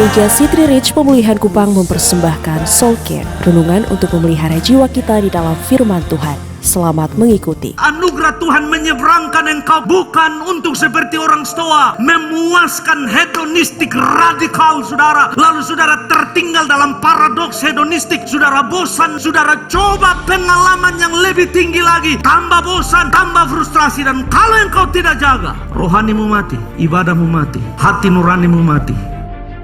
Gereja City Reach Pemulihan Kupang mempersembahkan Soul Care, renungan untuk memelihara jiwa kita di dalam firman Tuhan. Selamat mengikuti. Anugerah Tuhan menyeberangkan engkau bukan untuk seperti orang Stoa, memuaskan hedonistik radikal saudara. Lalu saudara tertinggal dalam paradoks hedonistik. Saudara bosan, saudara coba pengalaman yang lebih tinggi lagi. Tambah bosan, tambah frustrasi. Dan kalau engkau tidak jaga, rohanimu mati, ibadahmu mati, hati nuranimu mati.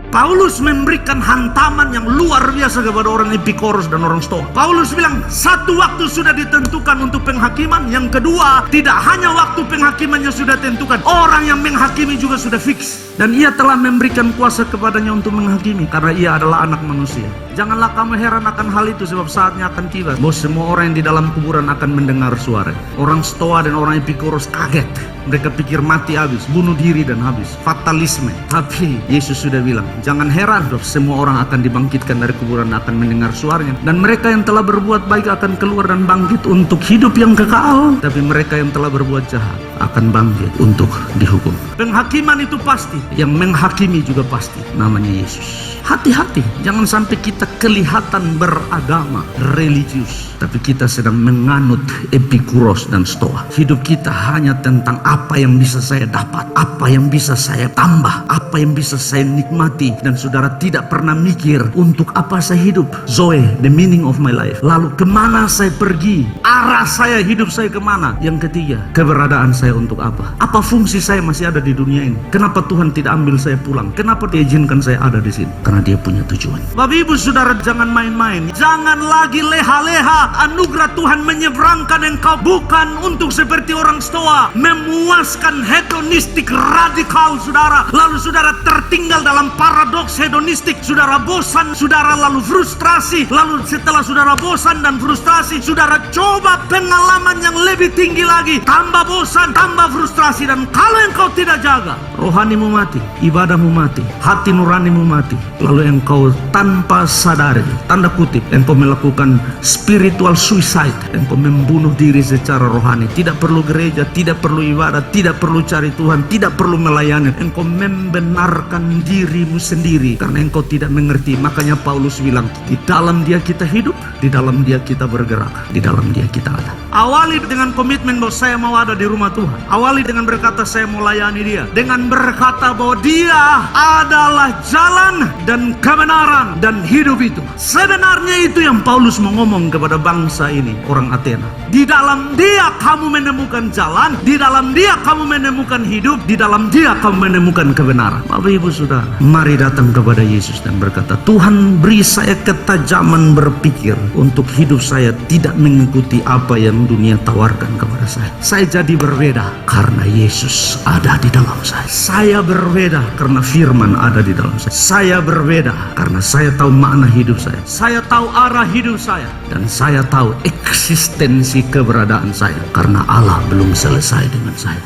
Paulus memberikan hantaman yang luar biasa kepada orang Epikuros dan orang Stoa. Paulus bilang, satu waktu sudah ditentukan untuk penghakiman. Yang kedua, tidak hanya waktu penghakimannya sudah ditentukan, orang yang menghakimi juga sudah fix. Dan ia telah memberikan kuasa kepadanya untuk menghakimi, karena ia adalah anak manusia. Janganlah kamu heran akan hal itu, sebab saatnya akan tiba bahwa semua orang yang di dalam kuburan akan mendengar suara. Orang Stoa dan orang Epikuros kaget. Mereka pikir mati habis, bunuh diri dan habis, fatalisme. Tapi Yesus sudah bilang, jangan heran, semua orang akan dibangkitkan dari kuburan, akan mendengar suaranya. Dan mereka yang telah berbuat baik akan keluar dan bangkit untuk hidup yang kekal. Tapi mereka yang telah berbuat jahat akan bangkit untuk dihukum. Penghakiman itu pasti, yang menghakimi juga pasti, namanya Yesus. Hati-hati, jangan sampai kita kelihatan beragama, religius, tapi kita sedang menganut Epikuros dan Stoa. Hidup kita hanya tentang apa yang bisa saya dapat, apa yang bisa saya tambah, apa yang bisa saya nikmati. Dan saudara tidak pernah mikir untuk apa saya hidup. Zoe, the meaning of my life. Lalu kemana saya pergi, arah saya, hidup saya kemana. Yang ketiga, keberadaan saya untuk apa. Apa fungsi saya masih ada di dunia ini. Kenapa Tuhan tidak ambil saya pulang. Kenapa dia izinkan saya ada di sini. Karena dia punya tujuan. Bapak ibu saudara, jangan main-main. Jangan lagi leha-leha. Anugerah Tuhan menyeberangkan engkau bukan untuk seperti orang Stoa, memuaskan hedonistik radikal saudara. Lalu saudara tertinggal dalam paradoks hedonistik. Saudara bosan, saudara lalu frustrasi. Lalu setelah saudara bosan dan frustrasi, saudara coba pengalaman yang lebih tinggi lagi. Tambah bosan, tambah frustrasi. Dan kalau engkau tidak jaga, rohanimu mati, ibadahmu mati, hati nuranimu mati. Lalu engkau tanpa sadari, tanda kutip, engkau melakukan spiritual suicide. Engkau membunuh diri secara rohani. Tidak perlu gereja, tidak perlu ibadah, tidak perlu cari Tuhan, tidak perlu melayani. Engkau membenarkan dirimu sendiri karena engkau tidak mengerti. Makanya Paulus bilang, di dalam dia kita hidup, di dalam dia kita bergerak, di dalam dia kita ada. Awali dengan komitmen bahwa saya mau ada di rumah Tuhan. Awali dengan berkata saya mau layani dia. Dengan berkata bahwa dia adalah jalan dan kebenaran dan hidup itu. Sebenarnya itu yang Paulus mau ngomong kepada bangsa ini, orang Athena. Di dalam dia kamu menemukan jalan, di dalam dia kamu menemukan hidup, di dalam dia kamu menemukan kebenaran. Bapak ibu saudara, mari datang kepada Yesus dan berkata, Tuhan beri saya ketajaman berpikir untuk hidup saya tidak mengikuti apa yang dunia tawarkan kepada saya. Saya jadi berbeda karena Yesus ada di dalam saya. Saya berbeda karena firman ada di dalam saya. Saya berbeda karena saya tahu makna hidup saya. Saya tahu arah hidup saya. Dan saya tahu eksistensi keberadaan saya. Karena Allah belum selesai dengan saya.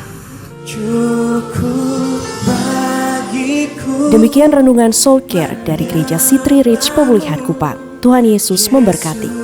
Demikian renungan Soul Care dari Gereja City Reach Pemulihan Kupang. Tuhan Yesus memberkati.